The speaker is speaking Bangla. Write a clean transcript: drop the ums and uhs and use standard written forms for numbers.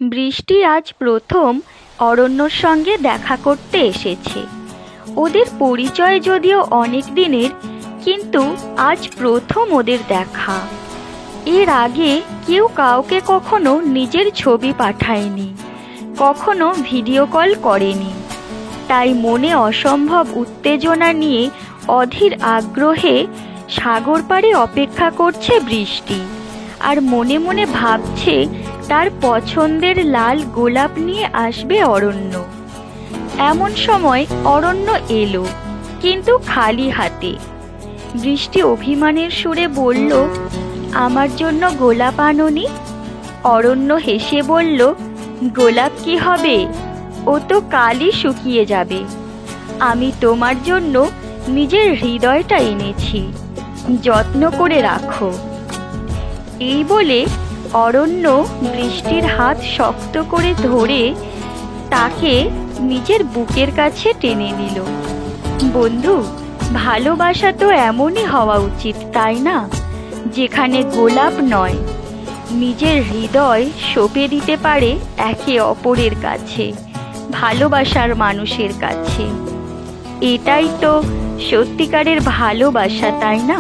বৃষ্টি আজ প্রথম অরণ্যর সঙ্গে দেখা করতে এসেছে। ওদের পরিচয় যদিও অনেক দিনের, কিন্তু আজ প্রথম ওদের দেখা। এর আগে কেউ কাউকে কখনো নিজের ছবি পাঠায়নি, কখনো ভিডিও কল করেনি। তাই মনে অসম্ভব উত্তেজনা নিয়ে অধীর আগ্রহে সাগর পাড়ে অপেক্ষা করছে বৃষ্টি, আর মনে মনে ভাবছে তার পছন্দের লাল গোলাপ নিয়ে আসবে অরণ্য। এমন সময় অরণ্য এলো, কিন্তু খালি হাতে। বৃষ্টি অভিমানের সুরে বলল, আমার জন্য গোলাপ আনোনি? অরণ্য হেসে বলল, গোলাপ কি হবে, ও তো কালই শুকিয়ে যাবে। আমি তোমার জন্য নিজের হৃদয়টা এনেছি, যত্ন করে রাখো। এই বলে অরণ্য বৃষ্টির হাত শক্ত করে ধরে তাকে নিজের বুকের কাছে টেনে নিল। বন্ধু, ভালোবাসা তো এমনই হওয়া উচিত, তাই না? যেখানে গোলাপ নয়, নিজের হৃদয় সঁপে দিতে পারে একে অপরের কাছে, ভালোবাসার মানুষের কাছে। এটাই তো সত্যিকারের ভালোবাসা, তাই না?